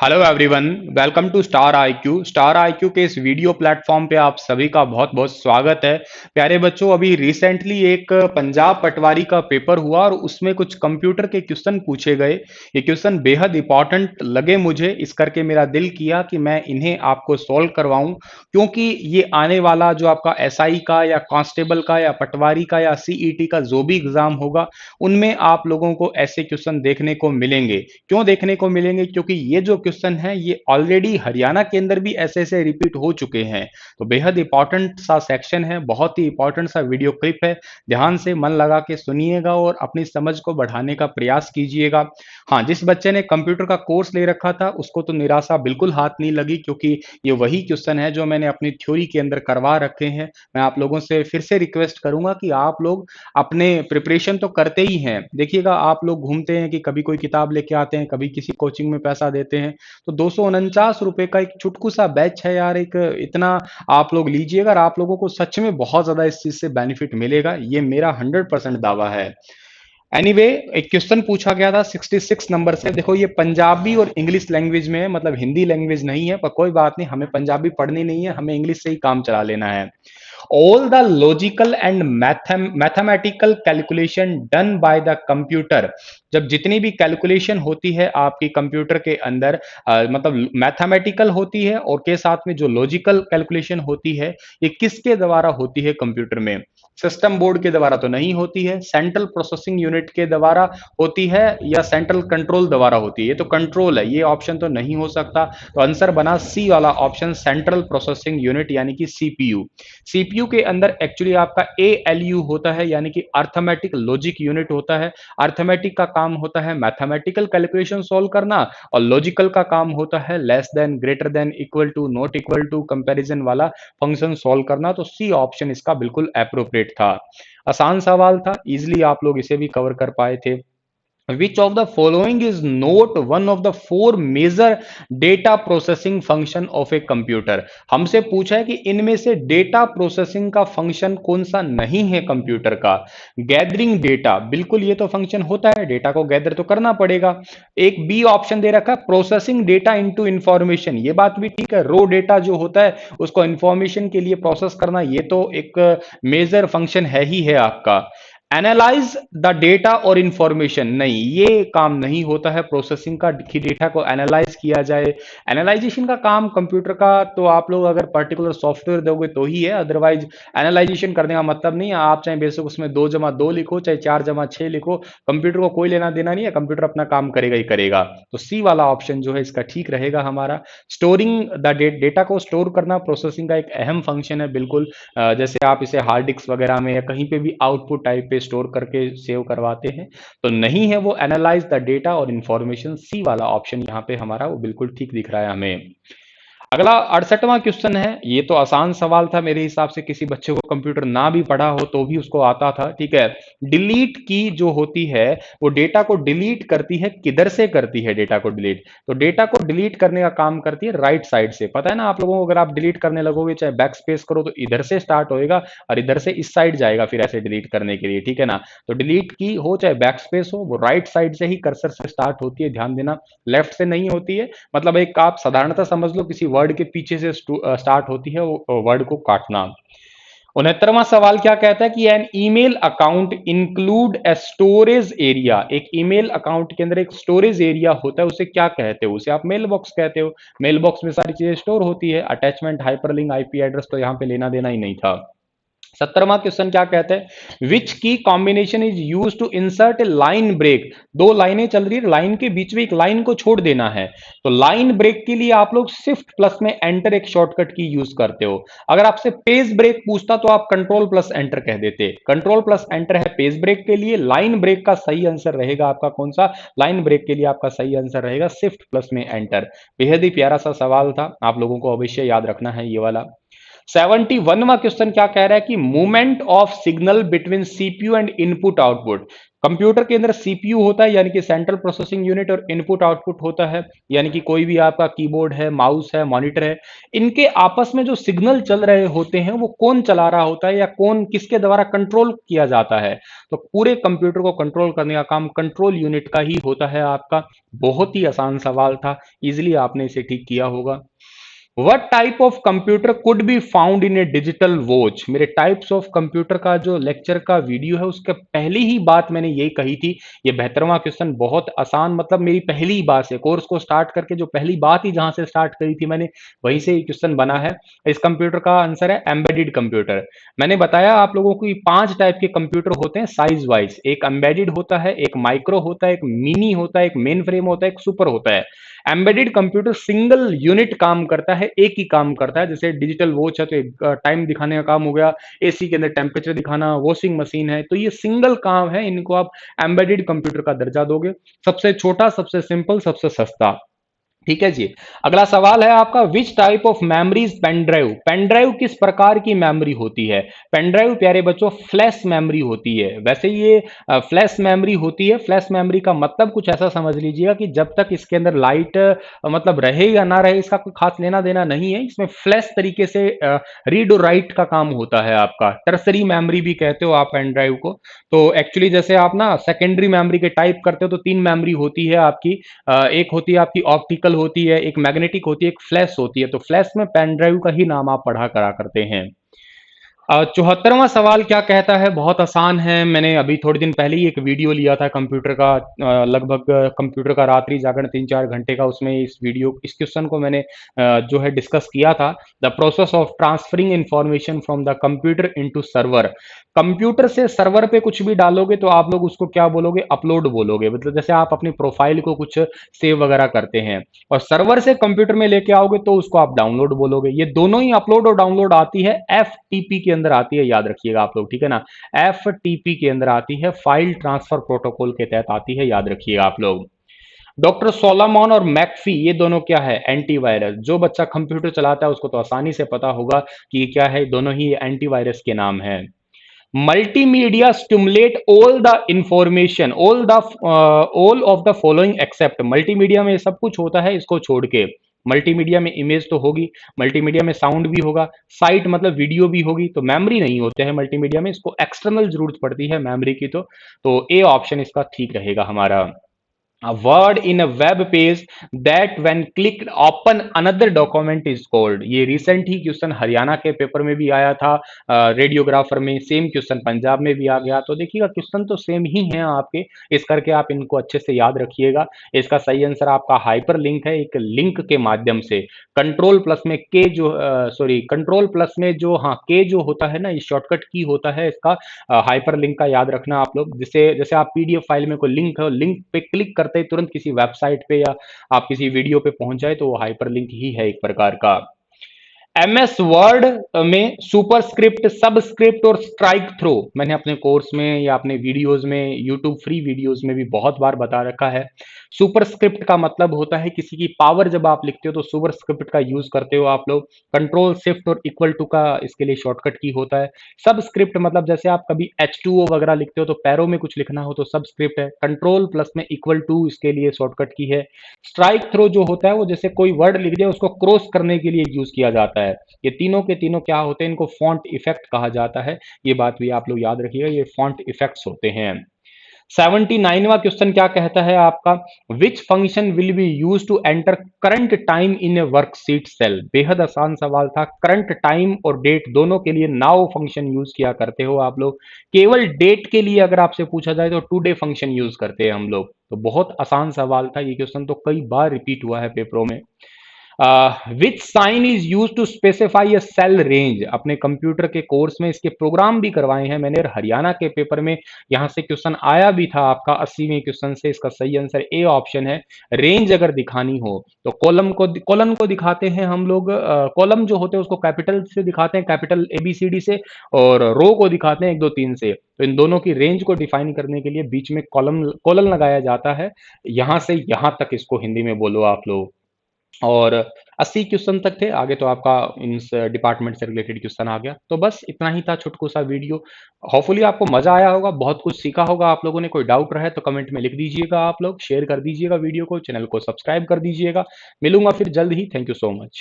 Hello everyone, welcome to Star IQ. Star IQ के इस video platform पे आप सभी का बहुत बहुत स्वागत है। प्यारे बच्चों, अभी रिसेंटली एक पंजाब पटवारी का पेपर हुआ और उसमें कुछ कंप्यूटर के क्वेश्चन पूछे गए। ये क्वेश्चन बेहद इंपॉर्टेंट लगे मुझे, इस करके मेरा दिल किया कि मैं इन्हें आपको सॉल्व करवाऊं, क्योंकि ये आने वाला जो आपका एसआई का या कांस्टेबल का या पटवारी का या सीईटी का जो भी एग्जाम होगा, उनमें आप लोगों को ऐसे क्वेश्चन देखने को मिलेंगे। क्यों देखने को मिलेंगे? क्योंकि ये जो क्वेश्चन है ये ऑलरेडी हरियाणा के अंदर भी ऐसे ऐसे रिपीट हो चुके हैं। तो बेहद इंपॉर्टेंट सा सेक्शन है, बहुत ही इंपॉर्टेंट सा वीडियो क्लिप है। ध्यान से मन लगा के सुनिएगा और अपनी समझ को बढ़ाने का प्रयास कीजिएगा। हाँ, जिस बच्चे ने कंप्यूटर का कोर्स ले रखा था उसको तो निराशा बिल्कुल हाथ नहीं लगी, क्योंकि ये वही क्वेश्चन है जो मैंने अपनी थ्योरी के अंदर करवा रखे हैं। मैं आप लोगों से फिर से रिक्वेस्ट करूंगा कि आप लोग अपने प्रिपरेशन तो करते ही हैं। देखिएगा, आप लोग घूमते हैं कि कभी कोई किताब लेके आते हैं, कभी किसी कोचिंग में पैसा देते हैं। तो 249 रुपए का एक चुटकू सा बैच है यार, एक इतना आप लोग लीजिएगा और आप लोगों को सच में बहुत ज्यादा इस चीज से बेनिफिट मिलेगा, ये मेरा 100% दावा है। एनीवे, एक क्वेश्चन पूछा गया था 66 नंबर से। देखो, ये पंजाबी और इंग्लिश लैंग्वेज में है, मतलब हिंदी लैंग्वेज नहीं है, पर कोई बात नहीं, हमें पंजाबी पढ़नी नहीं है, हमें इंग्लिश से ही काम चला लेना है। All the logical and mathematical calculation done by the computer, जब जितनी भी कैलकुलेशन होती है आपकी कंप्यूटर के अंदर, मतलब मैथमेटिकल होती है और के साथ में जो लॉजिकल कैलकुलेशन होती है, ये किसके द्वारा होती है कंप्यूटर में? सिस्टम बोर्ड के द्वारा तो नहीं होती है, सेंट्रल प्रोसेसिंग यूनिट के द्वारा होती है, या सेंट्रल कंट्रोल द्वारा होती है? ये तो कंट्रोल है, ये ऑप्शन तो नहीं हो सकता। तो आंसर बना सी वाला ऑप्शन, सेंट्रल प्रोसेसिंग यूनिट यानी कि सीपीयू। सीपीयू के अंदर एक्चुअली आपका एएलयू होता है, यानी कि अर्थमेटिक लॉजिक यूनिट होता है। अर्थमेटिक का काम होता है मैथमेटिकल कैलकुलेशन सॉल्व करना, और लॉजिकल का काम होता है less than, greater than, equal to, not equal to, comparison वाला फंक्शन सॉल्व करना। तो सी ऑप्शन इसका बिल्कुल एप्रोप्रिएट था। आसान सवाल था, इजिली आप लोग इसे भी कवर कर पाए थे। Which of the following is not one of the four major data processing function of a computer? हमसे पूछा है कि इनमें से डेटा प्रोसेसिंग का फंक्शन कौन सा नहीं है कंप्यूटर का? गैदरिंग डेटा, बिल्कुल ये तो फंक्शन होता है, डेटा को गैदर तो करना पड़ेगा। एक बी ऑप्शन दे रखा है, प्रोसेसिंग डेटा इनटू इंफॉर्मेशन, ये बात भी ठीक है, रो डेटा जो होता है उसको इंफॉर्मेशन के लिए प्रोसेस करना, ये तो एक मेजर फंक्शन है ही है आपका। एनालाइज द डेटा और इंफॉर्मेशन, नहीं, ये काम नहीं होता है प्रोसेसिंग का कि डेटा को एनालाइज किया जाए। एनालाइजेशन का काम कंप्यूटर का तो आप लोग अगर पर्टिकुलर सॉफ्टवेयर दोगे तो ही है, अदरवाइज एनालाइजेशन करने का मतलब नहीं है। आप चाहे बेशक उसमें 2 जमा 2 लिखो, चाहे 4 जमा 6 लिखो, कंप्यूटर को कोई लेना देना नहीं है, कंप्यूटर अपना काम करेगा ही करेगा। तो सी वाला ऑप्शन जो है इसका ठीक रहेगा हमारा। स्टोरिंग द डेटा को स्टोर करना प्रोसेसिंग का एक अहम फंक्शन है, बिल्कुल। जैसे आप इसे हार्ड डिस्क वगैरह में या कहीं पे भी आउटपुट टाइप पे स्टोर करके सेव करवाते हैं, तो नहीं है वो एनालाइज द डेटा और इंफॉर्मेशन। सी वाला ऑप्शन यहाँ पे हमारा वो बिल्कुल ठीक दिख रहा है हमें। अगला 68वां क्वेश्चन है। ये तो आसान सवाल था मेरे हिसाब से, किसी बच्चे को कंप्यूटर ना भी पढ़ा हो तो भी उसको आता था, ठीक है। डिलीट की जो होती है वो डेटा को डिलीट करती है, किधर से करती है डेटा को डिलीट? तो डेटा को डिलीट करने का काम करती है राइट साइड से। पता है ना आप लोगों को, अगर आप डिलीट करने लगोगे चाहे बैक स्पेस करो तो इधर से स्टार्ट होएगा और इधर से इस साइड जाएगा फिर ऐसे डिलीट करने के लिए, ठीक है ना। तो डिलीट की हो चाहे बैक स्पेस हो, वो राइट साइड से ही कर्सर से स्टार्ट होती है, ध्यान देना, लेफ्ट से नहीं होती है। मतलब एक आप साधारणतः समझ लो, किसी वर्ड के पीछे से स्टार्ट होती है वो वर्ड को काटना। 69वां सवाल क्या कहता है कि an email account include a storage area, एक ईमेल अकाउंट के अंदर एक स्टोरेज एरिया होता है, उसे क्या कहते हो? उसे आप मेल बॉक्स कहते हो। मेल बॉक्स में सारी चीजें स्टोर होती है, अटैचमेंट, हाइपरलिंक, आईपी एड्रेस तो यहाँ पे लेना देना ही नहीं था। 70वां क्वेश्चन क्या कहते हैं? Which key combination is use to insert a line break? दो लाइनें चल रही है, लाइन के बीच में एक लाइन को छोड़ देना है, तो लाइन ब्रेक के लिए आप लोग शिफ्ट प्लस में एंटर एक शॉर्टकट की यूज करते हो। अगर आपसे पेज ब्रेक पूछता तो आप कंट्रोल प्लस एंटर कह देते। कंट्रोल प्लस एंटर है पेज ब्रेक के लिए। लाइन ब्रेक का सही आंसर रहेगा आपका कौन सा? लाइन ब्रेक के लिए आपका सही आंसर रहेगा शिफ्ट प्लस में एंटर। बेहद ही प्यारा सा सवाल था, आप लोगों को अवश्य याद रखना है ये वाला। 71वां क्वेश्चन क्या कह रहा है कि movement of signal between CPU and input output, computer के अंदर सीपीयू होता है यानी कि सेंट्रल प्रोसेसिंग यूनिट, और इनपुट आउटपुट होता है यानी कि कोई भी आपका कीबोर्ड है, माउस है, मॉनिटर है, इनके आपस में जो सिग्नल चल रहे होते हैं वो कौन चला रहा होता है या कौन किसके द्वारा कंट्रोल किया जाता है। तो पूरे कंप्यूटर को कंट्रोल करने का काम कंट्रोल यूनिट का ही होता है आपका। बहुत ही आसान सवाल था, इजिली आपने इसे ठीक किया होगा। What type of computer could be found in A digital watch. मेरे टाइप्स ऑफ कंप्यूटर का जो लेक्चर का वीडियो है उसके पहली ही बात मैंने यही कही थी। ये 72वां क्वेश्चन बहुत आसान, मतलब मेरी पहली ही बात से कोर्स को स्टार्ट करके जो पहली बात ही जहां से स्टार्ट करी थी मैंने, वहीं से ये क्वेश्चन बना है। इस कंप्यूटर का आंसर है एम्बेडेड कंप्यूटर। मैंने बताया आप लोगों को कि 5 टाइप के कंप्यूटर होते हैं साइज वाइज। एक एम्बेडेड होता है, एक माइक्रो होता है, एक मिनी होता है, एक मेन फ्रेम होता है, एक सुपर होता है। एम्बेडेड कंप्यूटर सिंगल यूनिट काम करता है, एक ही काम करता है। जैसे डिजिटल वॉच है तो एक टाइम दिखाने का काम हो गया, एसी के अंदर टेम्परेचर दिखाना, वॉशिंग मशीन है, तो ये सिंगल काम है। इनको आप एम्बेडेड कंप्यूटर का दर्जा दोगे। सबसे छोटा, सबसे सिंपल, सबसे सस्ता। ठीक है जी। अगला सवाल है आपका, which type of memory is pen drive. Pen drive किस प्रकार की मेमोरी होती है। पेन ड्राइव प्यारे बच्चों फ्लैश मेमोरी होती है। वैसे ये फ्लैश मेमोरी होती है। फ्लैश मेमोरी का मतलब कुछ ऐसा समझ लीजिएगा कि जब तक इसके अंदर लाइट मतलब रहे या ना रहे इसका कोई खास लेना देना नहीं है। इसमें फ्लैश तरीके से रीड और राइट का काम होता है आपका। टर्सरी मेमोरी भी कहते हो आप पेन ड्राइव को। तो एक्चुअली जैसे आप ना सेकेंडरी मेमोरी के टाइप करते हो तो 3 मेमोरी होती है आपकी। एक होती है आपकी ऑप्टिकल होती है, एक मैग्नेटिक होती है, एक फ्लैश होती है। तो फ्लैश में पेन ड्राइव का ही नाम आप पढ़ा करा करते हैं। 74वां सवाल क्या कहता है, बहुत आसान है। मैंने अभी थोड़े दिन पहले ही एक वीडियो लिया था कंप्यूटर का, लगभग कंप्यूटर का रात्रि जागरण 3-4 घंटे का। उसमें इस क्वेश्चन को मैंने जो है डिस्कस किया था। The process of transferring information from the computer into server. Computer से सर्वर पे कुछ भी डालोगे तो आप लोग उसको क्या बोलोगे, अपलोड बोलोगे। मतलब जैसे आप अपनी प्रोफाइल को कुछ सेव वगैरह करते हैं और सर्वर से कंप्यूटर में लेके आओगे तो उसको आप डाउनलोड बोलोगे। ये दोनों ही अपलोड और डाउनलोड आती है एफटीपी के अंदर आती है, याद रखिएगा आप लोग, ठीक है ना। एफटीपी के अंदर आती है, फाइल ट्रांसफर प्रोटोकॉल के तहत आती है, याद रखिएगा आप लोग। डॉक्टर सोलोमन और मैकफी ये दोनों क्या है, एंटीवायरस। जो बच्चा कंप्यूटर चलाता है उसको तो आसानी से पता होगा कि ये क्या है, दोनों ही एंटीवायरस के नाम है। Multimedia stimulate all the information, all of the following except. Multimedia में सब कुछ होता है इसको छोड़ के। मल्टीमीडिया में इमेज तो होगी, मल्टीमीडिया में साउंड भी होगा, साइट मतलब वीडियो भी होगी, तो मेमोरी नहीं होते हैं मल्टीमीडिया में। इसको एक्सटर्नल जरूरत पड़ती है मेमोरी की। तो ए ऑप्शन इसका ठीक रहेगा हमारा। A word in a web page that when clicked open another document is called। ये रिसेंट ही क्वेश्चन हरियाणा के पेपर में भी आया था, रेडियोग्राफर में। सेम क्वेश्चन पंजाब में भी आ गया। तो देखिएगा क्वेश्चन तो सेम ही हैं आपके, इस करके आप इनको अच्छे से याद रखिएगा। इसका सही आंसर आपका हाइपर लिंक है। एक लिंक के माध्यम से कंट्रोल प्लस में के जो सॉरी कंट्रोल प्लस में जो हाँ के जो होता है ना, ये शॉर्टकट की होता है इसका। हाइपर लिंक का याद रखना आप लोग। जैसे जैसे आप पीडीएफ फाइल में कोई लिंक है, लिंक पे क्लिक करते ही तुरंत किसी वेबसाइट पे या आप किसी वीडियो पे पहुंच जाए तो वो हाइपर लिंक ही है एक प्रकार का। एमएस वर्ड में सुपरस्क्रिप्ट, सबस्क्रिप्ट और स्ट्राइक थ्रो मैंने अपने कोर्स में या अपने वीडियोस में, यूट्यूब फ्री वीडियोस में भी बहुत बार बता रखा है। सुपरस्क्रिप्ट का मतलब होता है किसी की पावर जब आप लिखते हो तो सुपरस्क्रिप्ट का यूज करते हो आप लोग। कंट्रोल शिफ्ट और इक्वल टू का इसके लिए शॉर्टकट की होता है। सबस्क्रिप्ट मतलब जैसे आप कभी H2O वगैरह लिखते हो तो पैरों में कुछ लिखना हो तो सबस्क्रिप्ट है। कंट्रोल प्लस में इक्वल टू इसके लिए शॉर्टकट की है। स्ट्राइक थ्रो जो होता है वो जैसे कोई वर्ड लिख दिया उसको क्रॉस करने के लिए यूज किया जाता है। ये तीनों के तीनों क्या होते हैं, इनको फॉन्ट इफेक्ट कहा जाता है। ये बात भी आप लोग याद रखिएगा, ये फॉन्ट इफेक्ट्स होते हैं। 79वां क्वेश्चन क्या कहता है आपका, which function will be use to enter current time in a worksheet cell. बेहद आसान सवाल था। करंट टाइम और डेट दोनों के लिए नाउ फंक्शन यूज किया करते हो आप लोग। केवल डेट के लिए अगर आपसे पूछा जाए तो टुडे फंक्शन यूज करते हैं हम लोग। तो बहुत आसान सवाल था ये क्वेश्चन, तो कई बार रिपीट हुआ है पेपरों में। Which sign is use to specify a cell range. अपने कंप्यूटर के कोर्स में इसके प्रोग्राम भी करवाए हैं मैंने, और हरियाणा के पेपर में यहां से क्वेश्चन आया भी था आपका 80वें क्वेश्चन से। इसका सही आंसर ए ऑप्शन है। रेंज अगर दिखानी हो तो कॉलम को दिखाते हैं हम लोग। कॉलम जो होते हैं उसको कैपिटल से दिखाते हैं, कैपिटल ABCD से, और रो को दिखाते हैं 1 2 3 से। तो इन दोनों की रेंज को डिफाइन करने के लिए बीच में कॉलम लगाया जाता है। यहां से यहां तक इसको हिंदी में बोलो आप लोग। और 80 क्वेश्चन तक थे, आगे तो आपका इस डिपार्टमेंट से रिलेटेड क्वेश्चन आ गया। तो बस इतना ही था छोटकू सा वीडियो। होपफुली आपको मज़ा आया होगा, बहुत कुछ सीखा होगा आप लोगों ने। कोई डाउट रहे तो कमेंट में लिख दीजिएगा आप लोग, शेयर कर दीजिएगा वीडियो को, चैनल को सब्सक्राइब कर दीजिएगा। मिलूँगा फिर जल्द ही। Thank you so much.